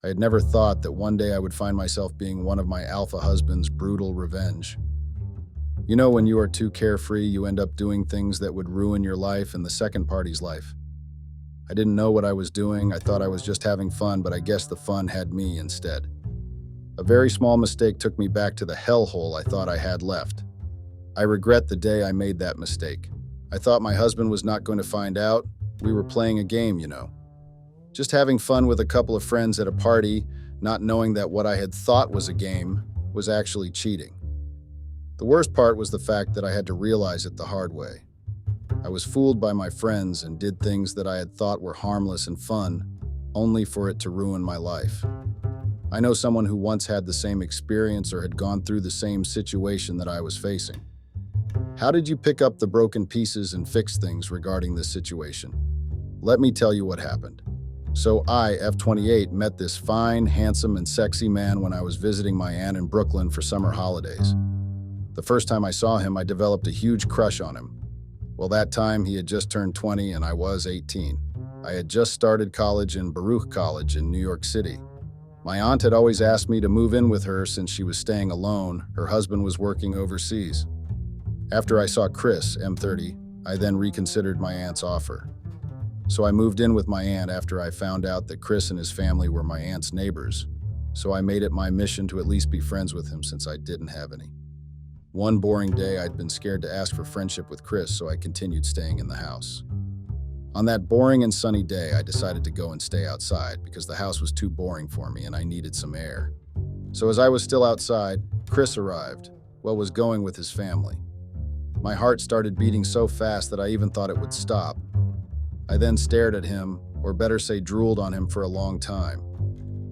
I had never thought that one day I would find myself being one of my alpha husband's brutal revenge. You know, when you are too carefree, you end up doing things that would ruin your life and the second party's life. I didn't know what I was doing. I thought I was just having fun, but I guess the fun had me instead. A very small mistake took me back to the hellhole I thought I had left. I regret the day I made that mistake. I thought my husband was not going to find out. We were playing a game, you know. Just having fun with a couple of friends at a party, not knowing that what I had thought was a game was actually cheating. The worst part was the fact that I had to realize it the hard way. I was fooled by my friends and did things that I had thought were harmless and fun, only for it to ruin my life. I know someone who once had the same experience or had gone through the same situation that I was facing. How did you pick up the broken pieces and fix things regarding this situation? Let me tell you what happened. So I, F28, met this fine, handsome, and sexy man when I was visiting my aunt in Brooklyn for summer holidays. The first time I saw him, I developed a huge crush on him. Well, that time he had just turned 20 and I was 18. I had just started college in Baruch College in New York City. My aunt had always asked me to move in with her since she was staying alone. Her husband was working overseas. After I saw Chris, M30, I then reconsidered my aunt's offer. So I moved in with my aunt after I found out that Chris and his family were my aunt's neighbors. So I made it my mission to at least be friends with him since I didn't have any. One boring day, I'd been scared to ask for friendship with Chris, so I continued staying in the house. On that boring and sunny day, I decided to go and stay outside because the house was too boring for me and I needed some air. So as I was still outside, Chris arrived, was going with his family. My heart started beating so fast that I even thought it would stop. I then stared at him, or better say drooled on him for a long time.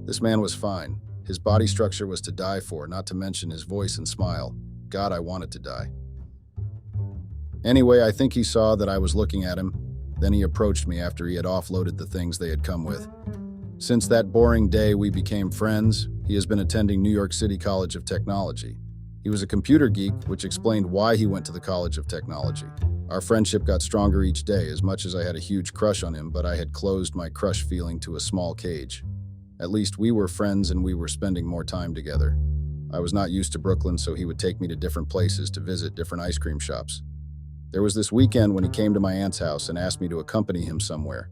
This man was fine. His body structure was to die for, not to mention his voice and smile. God, I wanted to die. Anyway, I think he saw that I was looking at him. Then he approached me after he had offloaded the things they had come with. Since that boring day, we became friends. He has been attending New York City College of Technology. He was a computer geek, which explained why he went to the College of Technology. Our friendship got stronger each day, as much as I had a huge crush on him, but I had closed my crush feeling to a small cage. At least we were friends and we were spending more time together. I was not used to Brooklyn, so he would take me to different places to visit different ice cream shops. There was this weekend when he came to my aunt's house and asked me to accompany him somewhere.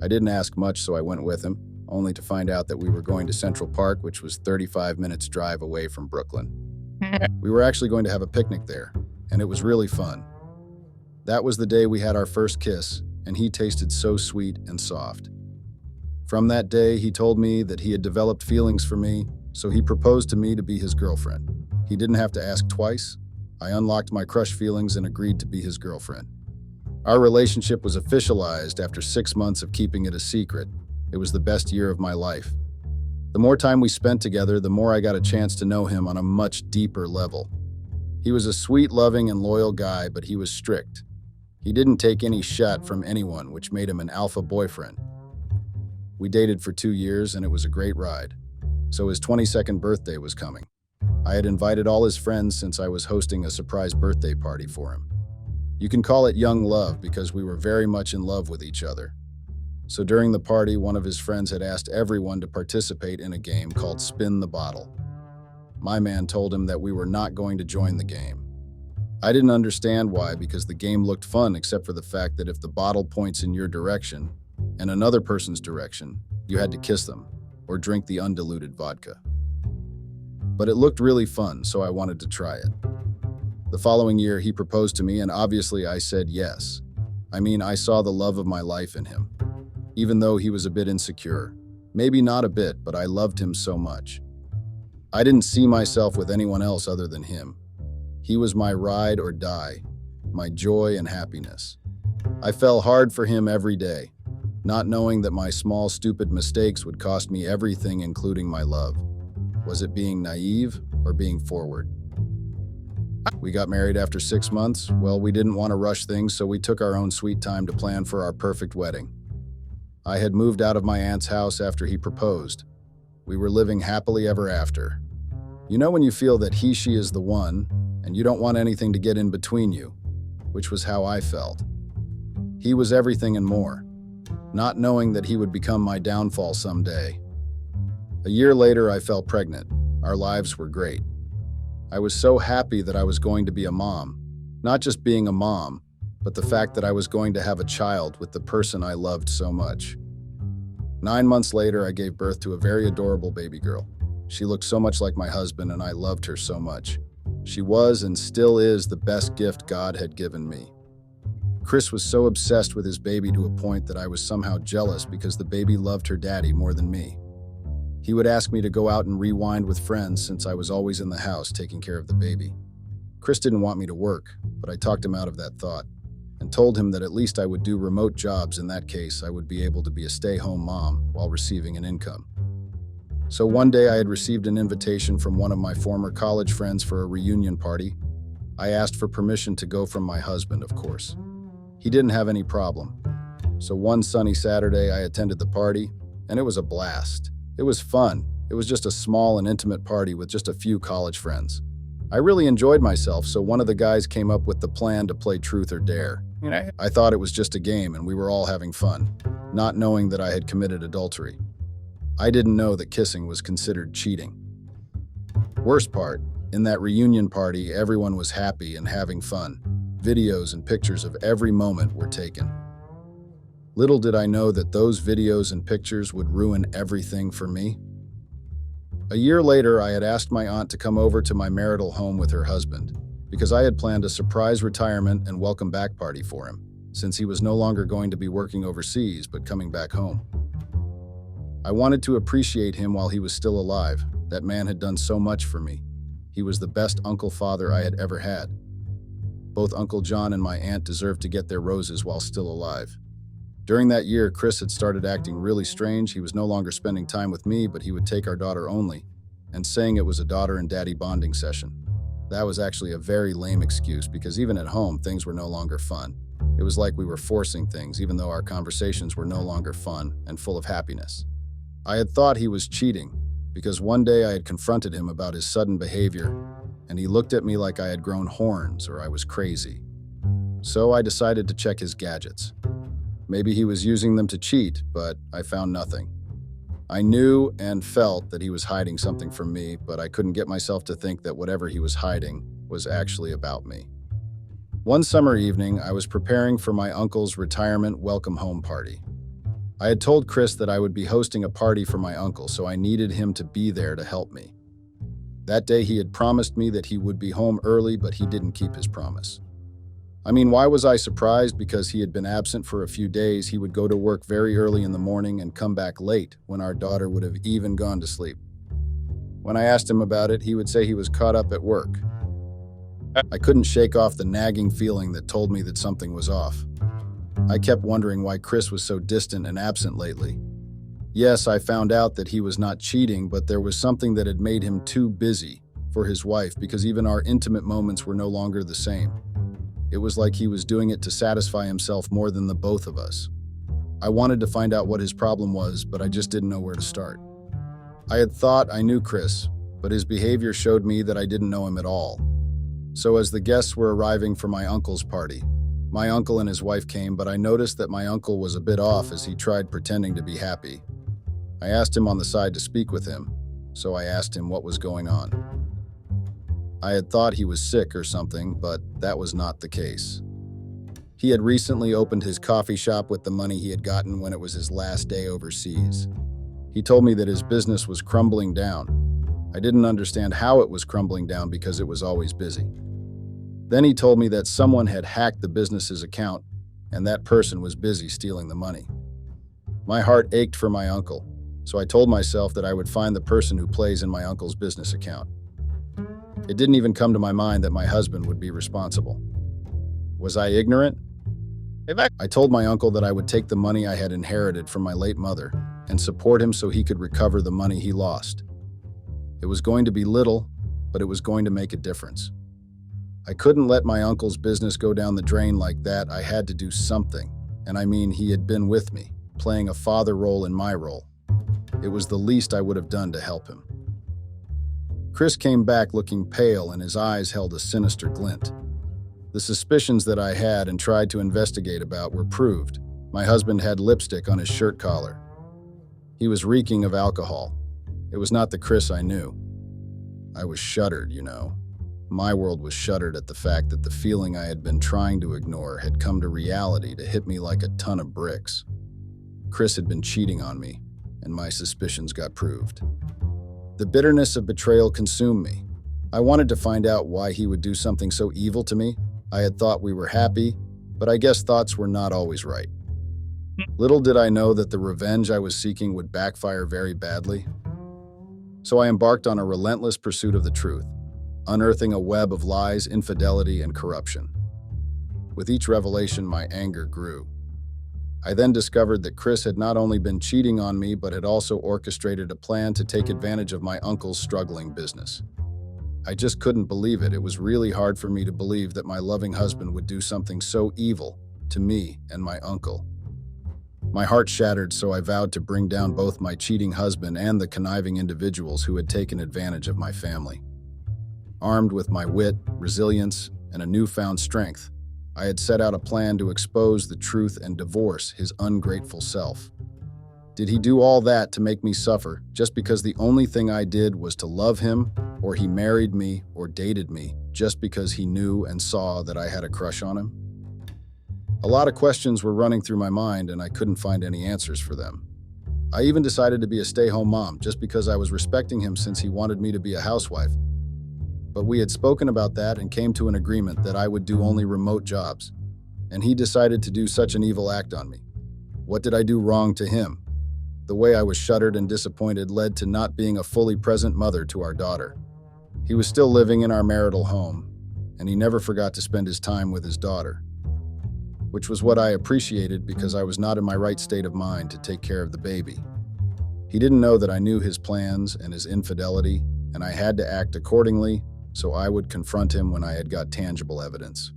I didn't ask much, so I went with him, only to find out that we were going to Central Park, which was 35 minutes drive away from Brooklyn. We were actually going to have a picnic there, and it was really fun. That was the day we had our first kiss, and he tasted so sweet and soft. From that day, he told me that he had developed feelings for me, so he proposed to me to be his girlfriend. He didn't have to ask twice. I unlocked my crush feelings and agreed to be his girlfriend. Our relationship was officialized after 6 months of keeping it a secret. It was the best year of my life. The more time we spent together, the more I got a chance to know him on a much deeper level. He was a sweet, loving, and loyal guy, but he was strict. He didn't take any shit from anyone, which made him an alpha boyfriend. We dated for 2 years, and it was a great ride. So his 22nd birthday was coming. I had invited all his friends since I was hosting a surprise birthday party for him. You can call it young love because we were very much in love with each other. So during the party, one of his friends had asked everyone to participate in a game called Spin the Bottle. My man told him that we were not going to join the game. I didn't understand why, because the game looked fun except for the fact that if the bottle points in your direction and another person's direction, you had to kiss them or drink the undiluted vodka. But it looked really fun, so I wanted to try it. The following year, he proposed to me, and obviously I said yes. I saw the love of my life in him. Even though he was a bit insecure. Maybe not a bit, but I loved him so much. I didn't see myself with anyone else other than him. He was my ride or die, my joy and happiness. I fell hard for him every day, not knowing that my small, stupid mistakes would cost me everything, including my love. Was it being naive or being forward? We got married after 6 months. We didn't want to rush things, so we took our own sweet time to plan for our perfect wedding. I had moved out of my aunt's house after he proposed. We were living happily ever after. You know when you feel that she is the one, and you don't want anything to get in between you, which was how I felt. He was everything and more, not knowing that he would become my downfall someday. A year later, I fell pregnant. Our lives were great. I was so happy that I was going to be a mom. Not just being a mom, but the fact that I was going to have a child with the person I loved so much. 9 months later, I gave birth to a very adorable baby girl. She looked so much like my husband, and I loved her so much. She was and still is the best gift God had given me. Chris was so obsessed with his baby to a point that I was somehow jealous because the baby loved her daddy more than me. He would ask me to go out and rewind with friends since I was always in the house taking care of the baby. Chris didn't want me to work, but I talked him out of that thought and told him that at least I would do remote jobs. In that case, I would be able to be a stay-home mom while receiving an income. So one day I had received an invitation from one of my former college friends for a reunion party. I asked for permission to go from my husband, of course. He didn't have any problem. So one sunny Saturday, I attended the party, and it was a blast. It was fun. It was just a small and intimate party with just a few college friends. I really enjoyed myself, so one of the guys came up with the plan to play truth or dare. I thought it was just a game and we were all having fun, not knowing that I had committed adultery. I didn't know that kissing was considered cheating. Worst part, in that reunion party, everyone was happy and having fun. Videos and pictures of every moment were taken. Little did I know that those videos and pictures would ruin everything for me. A year later, I had asked my aunt to come over to my marital home with her husband because I had planned a surprise retirement and welcome back party for him, since he was no longer going to be working overseas but coming back home. I wanted to appreciate him while he was still alive. That man had done so much for me. He was the best uncle-father I had ever had. Both Uncle John and my aunt deserved to get their roses while still alive. During that year, Chris had started acting really strange. He was no longer spending time with me, but he would take our daughter only, and saying it was a daughter and daddy bonding session. That was actually a very lame excuse because even at home, things were no longer fun. It was like we were forcing things, even though our conversations were no longer fun and full of happiness. I had thought he was cheating because one day I had confronted him about his sudden behavior, and he looked at me like I had grown horns or I was crazy. So I decided to check his gadgets. Maybe he was using them to cheat, but I found nothing. I knew and felt that he was hiding something from me, but I couldn't get myself to think that whatever he was hiding was actually about me. One summer evening, I was preparing for my uncle's retirement welcome home party. I had told Chris that I would be hosting a party for my uncle, so I needed him to be there to help me. That day, he had promised me that he would be home early, but he didn't keep his promise. I mean, why was I surprised? Because he had been absent for a few days. He would go to work very early in the morning and come back late when our daughter would have even gone to sleep. When I asked him about it, he would say he was caught up at work. I couldn't shake off the nagging feeling that told me that something was off. I kept wondering why Chris was so distant and absent lately. Yes, I found out that he was not cheating, but there was something that had made him too busy for his wife because even our intimate moments were no longer the same. It was like he was doing it to satisfy himself more than the both of us. I wanted to find out what his problem was, but I just didn't know where to start. I had thought I knew Chris, but his behavior showed me that I didn't know him at all. So as the guests were arriving for my uncle's party, my uncle and his wife came, but I noticed that my uncle was a bit off as he tried pretending to be happy. I asked him on the side to speak with him, so I asked him what was going on. I had thought he was sick or something, but that was not the case. He had recently opened his coffee shop with the money he had gotten when it was his last day overseas. He told me that his business was crumbling down. I didn't understand how it was crumbling down because it was always busy. Then he told me that someone had hacked the business's account, and that person was busy stealing the money. My heart ached for my uncle, so I told myself that I would find the person who plays in my uncle's business account. It didn't even come to my mind that my husband would be responsible. Was I ignorant? I told my uncle that I would take the money I had inherited from my late mother and support him so he could recover the money he lost. It was going to be little, but it was going to make a difference. I couldn't let my uncle's business go down the drain like that. I had to do something, and I mean, he had been with me, playing a father role in my role. It was the least I would have done to help him. Chris came back looking pale and his eyes held a sinister glint. The suspicions that I had and tried to investigate about were proved. My husband had lipstick on his shirt collar. He was reeking of alcohol. It was not the Chris I knew. I was shuttered, you know. My world was shuttered at the fact that the feeling I had been trying to ignore had come to reality to hit me like a ton of bricks. Chris had been cheating on me, and my suspicions got proved. The bitterness of betrayal consumed me. I wanted to find out why he would do something so evil to me. I had thought we were happy, but I guess thoughts were not always right. Little did I know that the revenge I was seeking would backfire very badly. So I embarked on a relentless pursuit of the truth, unearthing a web of lies, infidelity, and corruption. With each revelation, my anger grew. I then discovered that Chris had not only been cheating on me, but had also orchestrated a plan to take advantage of my uncle's struggling business. I just couldn't believe it. It was really hard for me to believe that my loving husband would do something so evil to me and my uncle. My heart shattered, so I vowed to bring down both my cheating husband and the conniving individuals who had taken advantage of my family. Armed with my wit, resilience, and a newfound strength, I had set out a plan to expose the truth and divorce his ungrateful self. Did he do all that to make me suffer just because the only thing I did was to love him, or he married me or dated me just because he knew and saw that I had a crush on him? A lot of questions were running through my mind, and I couldn't find any answers for them. I even decided to be a stay-home mom just because I was respecting him since he wanted me to be a housewife. But we had spoken about that and came to an agreement that I would do only remote jobs, and he decided to do such an evil act on me. What did I do wrong to him? The way I was shuttered and disappointed led to not being a fully present mother to our daughter. He was still living in our marital home, and he never forgot to spend his time with his daughter, which was what I appreciated because I was not in my right state of mind to take care of the baby. He didn't know that I knew his plans and his infidelity, and I had to act accordingly, so I would confront him when I had got tangible evidence.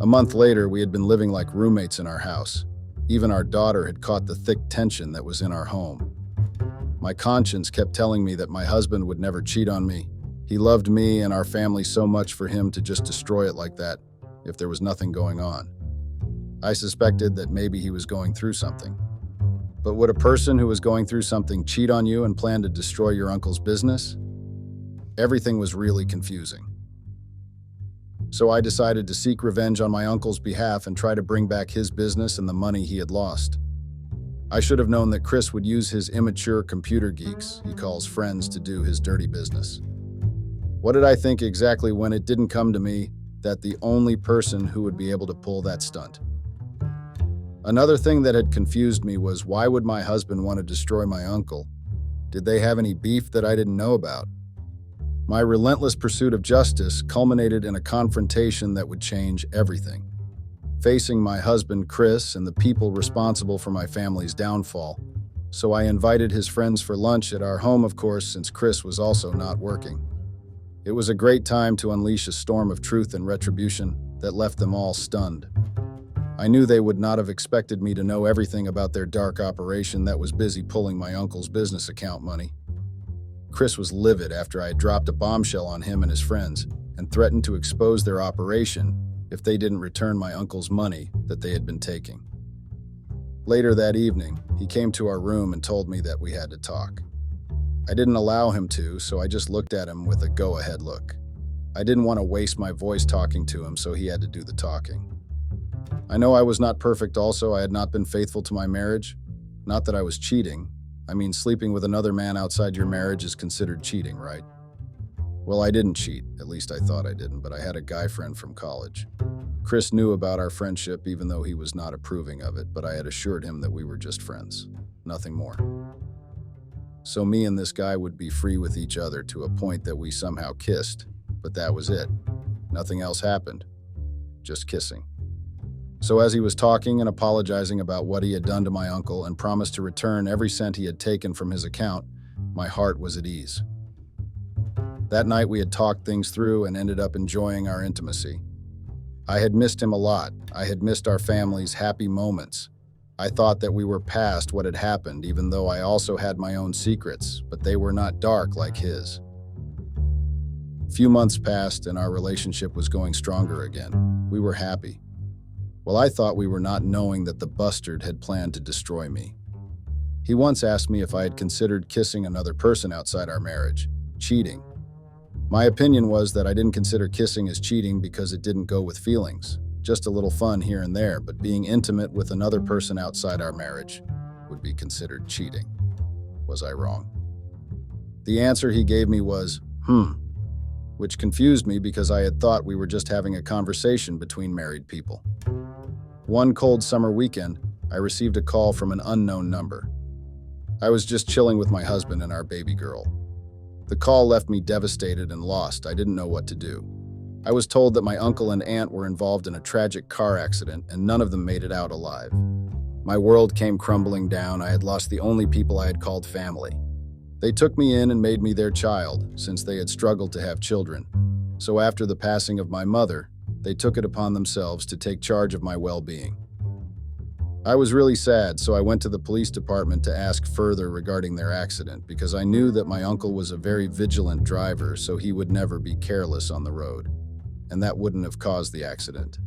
A month later, we had been living like roommates in our house. Even our daughter had caught the thick tension that was in our home. My conscience kept telling me that my husband would never cheat on me. He loved me and our family so much for him to just destroy it like that if there was nothing going on. I suspected that maybe he was going through something. But would a person who was going through something cheat on you and plan to destroy your uncle's business? Everything was really confusing. So I decided to seek revenge on my uncle's behalf and try to bring back his business and the money he had lost. I should have known that Chris would use his immature computer geeks, he calls friends, to do his dirty business. What did I think exactly when it didn't come to me that the only person who would be able to pull that stunt? Another thing that had confused me was, why would my husband want to destroy my uncle? Did they have any beef that I didn't know about? My relentless pursuit of justice culminated in a confrontation that would change everything. Facing my husband, Chris, and the people responsible for my family's downfall. So I invited his friends for lunch at our home, of course, since Chris was also not working. It was a great time to unleash a storm of truth and retribution that left them all stunned. I knew they would not have expected me to know everything about their dark operation that was busy pulling my uncle's business account money. Chris was livid after I had dropped a bombshell on him and his friends and threatened to expose their operation if they didn't return my uncle's money that they had been taking. Later that evening, he came to our room and told me that we had to talk. I didn't allow him to, so I just looked at him with a go-ahead look. I didn't want to waste my voice talking to him, so he had to do the talking. I know I was not perfect also. I had not been faithful to my marriage. Not that I was cheating. I mean, sleeping with another man outside your marriage is considered cheating, right? Well, I didn't cheat. At least I thought I didn't, but I had a guy friend from college. Chris knew about our friendship even though he was not approving of it, but I had assured him that we were just friends. Nothing more. So me and this guy would be free with each other to a point that we somehow kissed, but that was it. Nothing else happened. Just kissing. So as he was talking and apologizing about what he had done to my uncle and promised to return every cent he had taken from his account, my heart was at ease. That night we had talked things through and ended up enjoying our intimacy. I had missed him a lot. I had missed our family's happy moments. I thought that we were past what had happened, even though I also had my own secrets, but they were not dark like his. A few months passed and our relationship was going stronger again. We were happy. Well, I thought we were not, knowing that the bastard had planned to destroy me. He once asked me if I had considered kissing another person outside our marriage, cheating. My opinion was that I didn't consider kissing as cheating because it didn't go with feelings, just a little fun here and there, but being intimate with another person outside our marriage would be considered cheating. Was I wrong? The answer he gave me was, which confused me because I had thought we were just having a conversation between married people. One cold summer weekend, I received a call from an unknown number. I was just chilling with my husband and our baby girl. The call left me devastated and lost. I didn't know what to do. I was told that my uncle and aunt were involved in a tragic car accident and none of them made it out alive. My world came crumbling down. I had lost the only people I had called family. They took me in and made me their child, since they had struggled to have children. So after the passing of my mother, they took it upon themselves to take charge of my well-being. I was really sad, so I went to the police department to ask further regarding their accident because I knew that my uncle was a very vigilant driver, so he would never be careless on the road, and that wouldn't have caused the accident.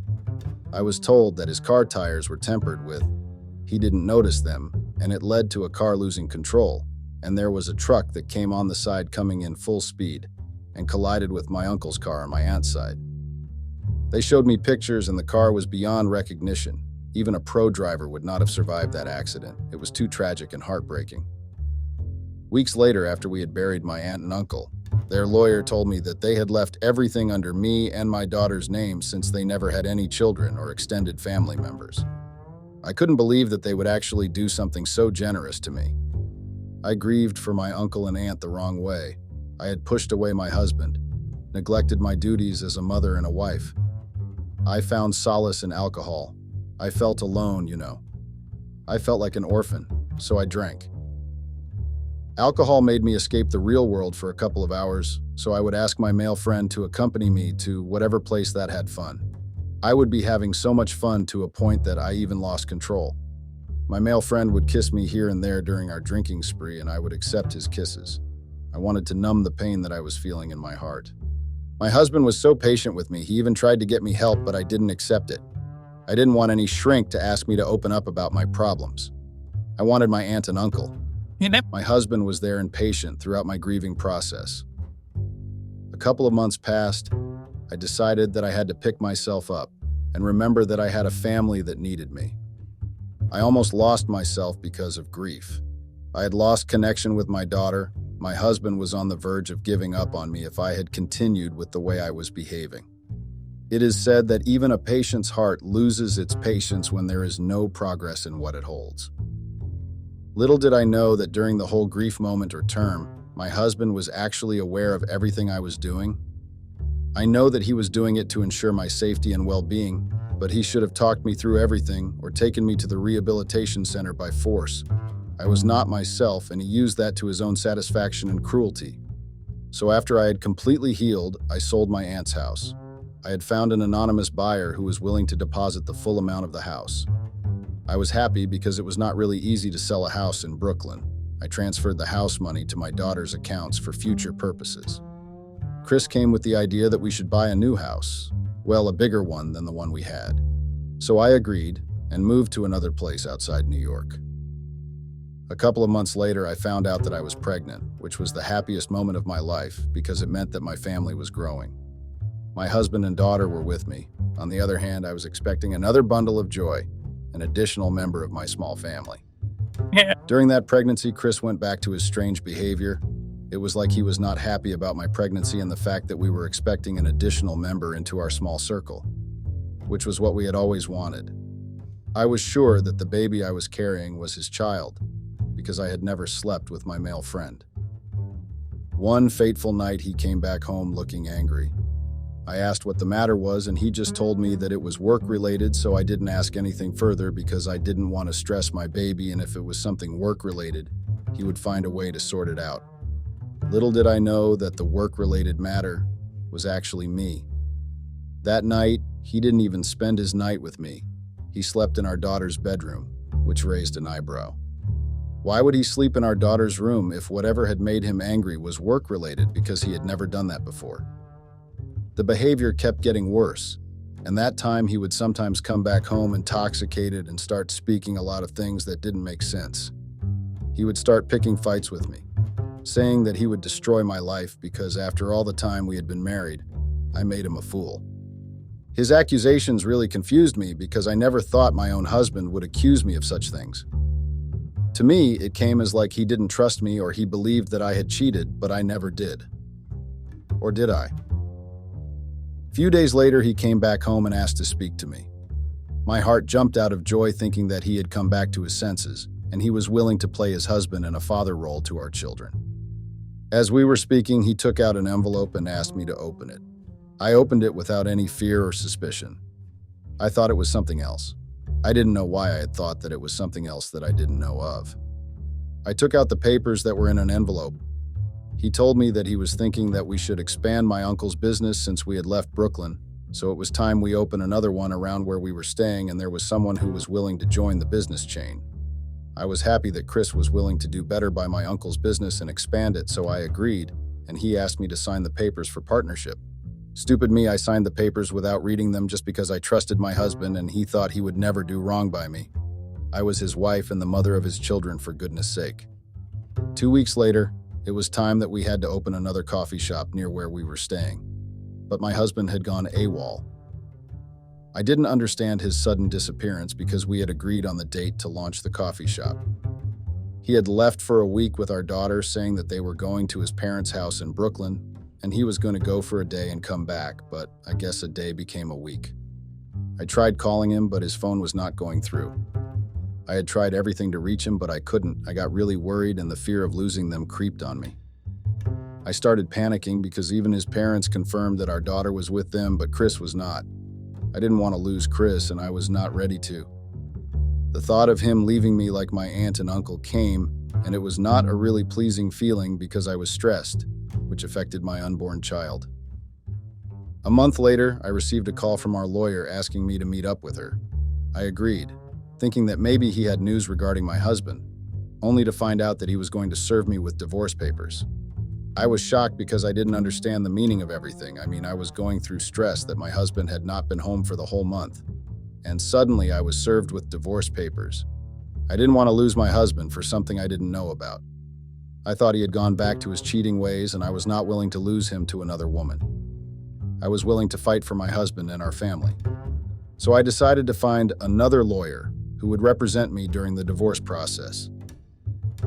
I was told that his car tires were tempered with. He didn't notice them, and it led to a car losing control, and there was a truck that came on the side coming in full speed and collided with my uncle's car on my aunt's side. They showed me pictures and the car was beyond recognition. Even a pro driver would not have survived that accident. It was too tragic and heartbreaking. Weeks later, after we had buried my aunt and uncle, their lawyer told me that they had left everything under me and my daughter's name since they never had any children or extended family members. I couldn't believe that they would actually do something so generous to me. I grieved for my uncle and aunt the wrong way. I had pushed away my husband, neglected my duties as a mother and a wife. I found solace in alcohol. I felt alone, I felt like an orphan, so I drank. Alcohol made me escape the real world for a couple of hours, so I would ask my male friend to accompany me to whatever place that had fun. I would be having so much fun to a point that I even lost control. My male friend would kiss me here and there during our drinking spree, and I would accept his kisses. I wanted to numb the pain that I was feeling in my heart. My husband was so patient with me, he even tried to get me help, but I didn't accept it. I didn't want any shrink to ask me to open up about my problems. I wanted my aunt and uncle. My husband was there and patient throughout my grieving process. A couple of months passed. I decided that I had to pick myself up and remember that I had a family that needed me. I almost lost myself because of grief. I had lost connection with my daughter. My husband was on the verge of giving up on me if I had continued with the way I was behaving. It is said that even a patient's heart loses its patience when there is no progress in what it holds. Little did I know that during the whole grief moment or term, my husband was actually aware of everything I was doing. I know that he was doing it to ensure my safety and well-being, but he should have talked me through everything or taken me to the rehabilitation center by force. I was not myself, and he used that to his own satisfaction and cruelty. So after I had completely healed, I sold my aunt's house. I had found an anonymous buyer who was willing to deposit the full amount of the house. I was happy because it was not really easy to sell a house in Brooklyn. I transferred the house money to my daughter's accounts for future purposes. Chris came with the idea that we should buy a new house, well, a bigger one than the one we had. So I agreed and moved to another place outside New York. A couple of months later, I found out that I was pregnant, which was the happiest moment of my life because it meant that my family was growing. My husband and daughter were with me. On the other hand, I was expecting another bundle of joy, an additional member of my small family. During that pregnancy, Chris went back to his strange behavior. It was like he was not happy about my pregnancy and the fact that we were expecting an additional member into our small circle, which was what we had always wanted. I was sure that the baby I was carrying was his child because I had never slept with my male friend. One fateful night, he came back home looking angry. I asked what the matter was, and he just told me that it was work-related, so I didn't ask anything further because I didn't want to stress my baby, and if it was something work-related, he would find a way to sort it out. Little did I know that the work-related matter was actually me. That night, he didn't even spend his night with me. He slept in our daughter's bedroom, which raised an eyebrow. Why would he sleep in our daughter's room if whatever had made him angry was work-related because he had never done that before? The behavior kept getting worse, and that time he would sometimes come back home intoxicated and start speaking a lot of things that didn't make sense. He would start picking fights with me, saying that he would destroy my life because after all the time we had been married, I made him a fool. His accusations really confused me because I never thought my own husband would accuse me of such things. To me, it came as like he didn't trust me or he believed that I had cheated, but I never did. Or did I? A few days later, he came back home and asked to speak to me. My heart jumped out of joy thinking that he had come back to his senses, and he was willing to play his husband and a father role to our children. As we were speaking, he took out an envelope and asked me to open it. I opened it without any fear or suspicion. I thought it was something else. I didn't know why I had thought that it was something else that I didn't know of. I took out the papers that were in an envelope. He told me that he was thinking that we should expand my uncle's business since we had left Brooklyn, so it was time we open another one around where we were staying, and there was someone who was willing to join the business chain. I was happy that Chris was willing to do better by my uncle's business and expand it, so I agreed, and he asked me to sign the papers for partnership. Stupid me, I signed the papers without reading them just because I trusted my husband and he thought he would never do wrong by me. I was his wife and the mother of his children, for goodness sake. 2 weeks later, it was time that we had to open another coffee shop near where we were staying. But my husband had gone AWOL. I didn't understand his sudden disappearance because we had agreed on the date to launch the coffee shop. He had left for a week with our daughter, saying that they were going to his parents' house in Brooklyn, and he was going to go for a day and come back, but I guess a day became a week. I tried calling him, but his phone was not going through. I had tried everything to reach him, but I couldn't. I got really worried, and the fear of losing them creeped on me. I started panicking because even his parents confirmed that our daughter was with them, but Chris was not. I didn't want to lose Chris, and I was not ready to. The thought of him leaving me like my aunt and uncle came, and it was not a really pleasing feeling because I was stressed, which affected my unborn child. A month later, I received a call from our lawyer asking me to meet up with her. I agreed, thinking that maybe he had news regarding my husband, only to find out that he was going to serve me with divorce papers. I was shocked because I didn't understand the meaning of everything. I was going through stress that my husband had not been home for the whole month, and suddenly I was served with divorce papers. I didn't want to lose my husband for something I didn't know about. I thought he had gone back to his cheating ways, and I was not willing to lose him to another woman. I was willing to fight for my husband and our family. So I decided to find another lawyer who would represent me during the divorce process.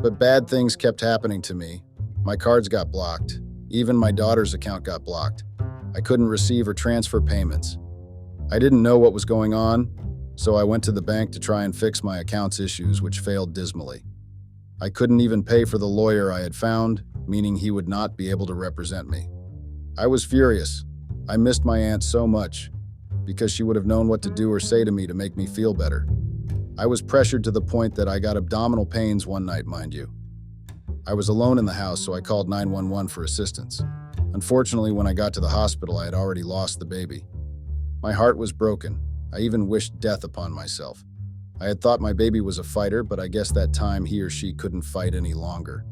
But bad things kept happening to me. My cards got blocked. Even my daughter's account got blocked. I couldn't receive or transfer payments. I didn't know what was going on, so I went to the bank to try and fix my account's issues, which failed dismally. I couldn't even pay for the lawyer I had found, meaning he would not be able to represent me. I was furious. I missed my aunt so much, because she would have known what to do or say to me to make me feel better. I was pressured to the point that I got abdominal pains one night, mind you. I was alone in the house, so I called 911 for assistance. Unfortunately, when I got to the hospital, I had already lost the baby. My heart was broken. I even wished death upon myself. I had thought my baby was a fighter, but I guess that time he or she couldn't fight any longer.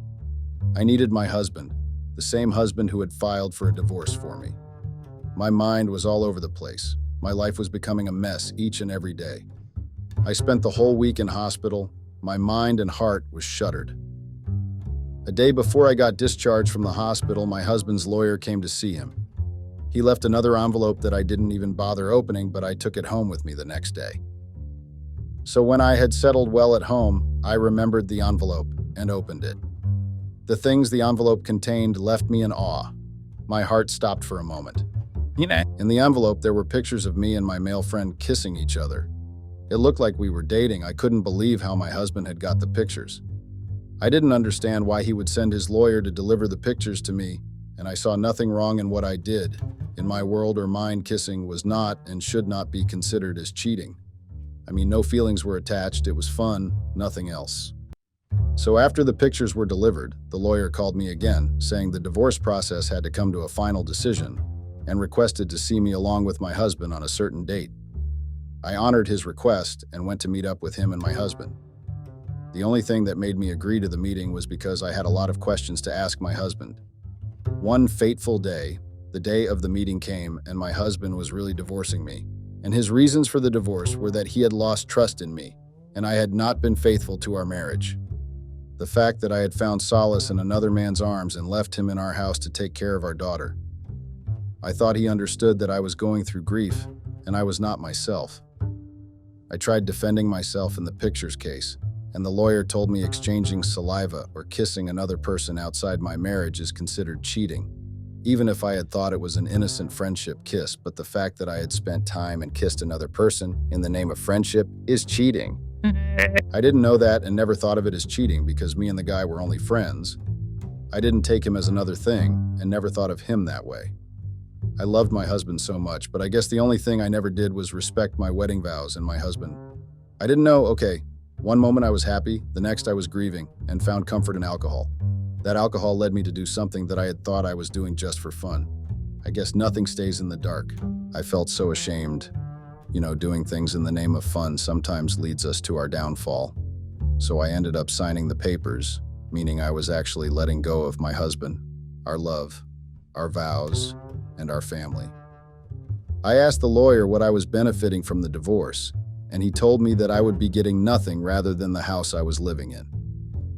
I needed my husband, the same husband who had filed for a divorce for me. My mind was all over the place. My life was becoming a mess each and every day. I spent the whole week in hospital. My mind and heart was shuttered. A day before I got discharged from the hospital, my husband's lawyer came to see him. He left another envelope that I didn't even bother opening, but I took it home with me the next day. So when I had settled well at home, I remembered the envelope and opened it. The things the envelope contained left me in awe. My heart stopped for a moment. In the envelope, there were pictures of me and my male friend kissing each other. It looked like we were dating. I couldn't believe how my husband had got the pictures. I didn't understand why he would send his lawyer to deliver the pictures to me, and I saw nothing wrong in what I did. In my world or mine, kissing was not and should not be considered as cheating. No feelings were attached. It was fun, nothing else. So after the pictures were delivered, the lawyer called me again, saying the divorce process had to come to a final decision and requested to see me along with my husband on a certain date. I honored his request and went to meet up with him and my husband. The only thing that made me agree to the meeting was because I had a lot of questions to ask my husband. One fateful day, the day of the meeting came, and my husband was really divorcing me. And his reasons for the divorce were that he had lost trust in me, and I had not been faithful to our marriage. The fact that I had found solace in another man's arms and left him in our house to take care of our daughter. I thought he understood that I was going through grief, and I was not myself. I tried defending myself in the pictures case, and the lawyer told me exchanging saliva or kissing another person outside my marriage is considered cheating, even if I had thought it was an innocent friendship kiss. But the fact that I had spent time and kissed another person in the name of friendship is cheating. I didn't know that and never thought of it as cheating because me and the guy were only friends. I didn't take him as another thing and never thought of him that way. I loved my husband so much, but I guess the only thing I never did was respect my wedding vows and my husband. I didn't know, okay, one moment I was happy, the next I was grieving and found comfort in alcohol. That alcohol led me to do something that I had thought I was doing just for fun. I guess nothing stays in the dark. I felt so ashamed. Doing things in the name of fun sometimes leads us to our downfall. So I ended up signing the papers, meaning I was actually letting go of my husband, our love, our vows, and our family. I asked the lawyer what I was benefiting from the divorce, and he told me that I would be getting nothing rather than the house I was living in.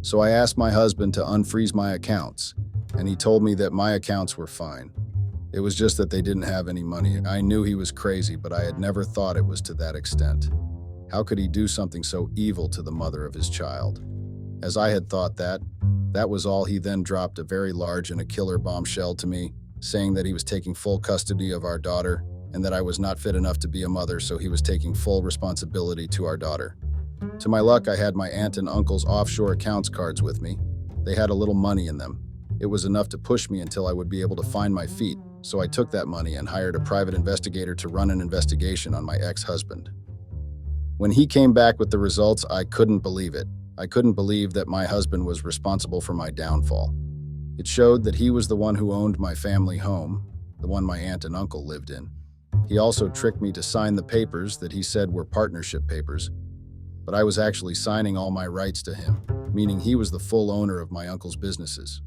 So I asked my husband to unfreeze my accounts, and he told me that my accounts were fine. It was just that they didn't have any money. I knew he was crazy, but I had never thought it was to that extent. How could he do something so evil to the mother of his child? As I had thought that was all, he then dropped a very large and a killer bombshell to me, saying that he was taking full custody of our daughter and that I was not fit enough to be a mother, so he was taking full responsibility to our daughter. To my luck, I had my aunt and uncle's offshore accounts cards with me. They had a little money in them. It was enough to push me until I would be able to find my feet, so I took that money and hired a private investigator to run an investigation on my ex-husband. When he came back with the results, I couldn't believe it. I couldn't believe that my husband was responsible for my downfall. It showed that he was the one who owned my family home, the one my aunt and uncle lived in. He also tricked me to sign the papers that he said were partnership papers, but I was actually signing all my rights to him, meaning he was the full owner of my uncle's businesses.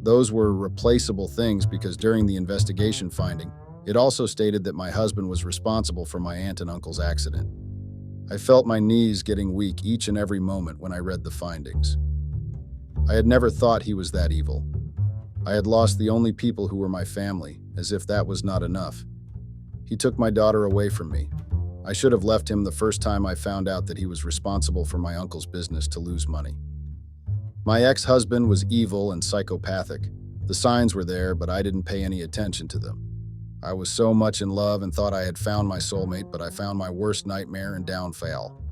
Those were replaceable things because during the investigation finding, it also stated that my husband was responsible for my aunt and uncle's accident. I felt my knees getting weak each and every moment when I read the findings. I had never thought he was that evil. I had lost the only people who were my family, as if that was not enough. He took my daughter away from me. I should have left him the first time I found out that he was responsible for my uncle's business to lose money. My ex-husband was evil and psychopathic. The signs were there, but I didn't pay any attention to them. I was so much in love and thought I had found my soulmate, but I found my worst nightmare and downfall.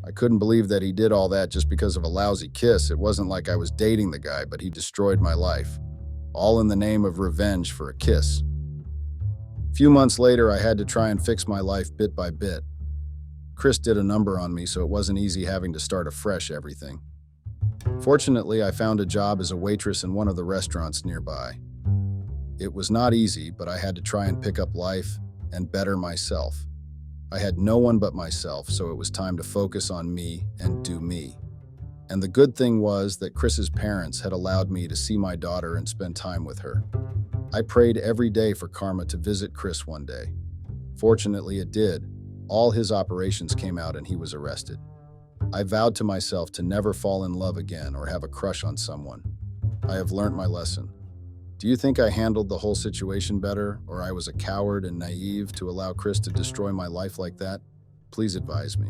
I couldn't believe that he did all that just because of a lousy kiss. It wasn't like I was dating the guy, but he destroyed my life. All in the name of revenge for a kiss. A few months later, I had to try and fix my life bit by bit. Chris did a number on me, so it wasn't easy having to start afresh everything. Fortunately, I found a job as a waitress in one of the restaurants nearby. It was not easy, but I had to try and pick up life and better myself. I had no one but myself, so it was time to focus on me and do me. And the good thing was that Chris's parents had allowed me to see my daughter and spend time with her. I prayed every day for karma to visit Chris one day. Fortunately, it did. All his operations came out and he was arrested. I vowed to myself to never fall in love again or have a crush on someone. I have learned my lesson. Do you think I handled the whole situation better, or I was a coward and naive to allow Chris to destroy my life like that? Please advise me.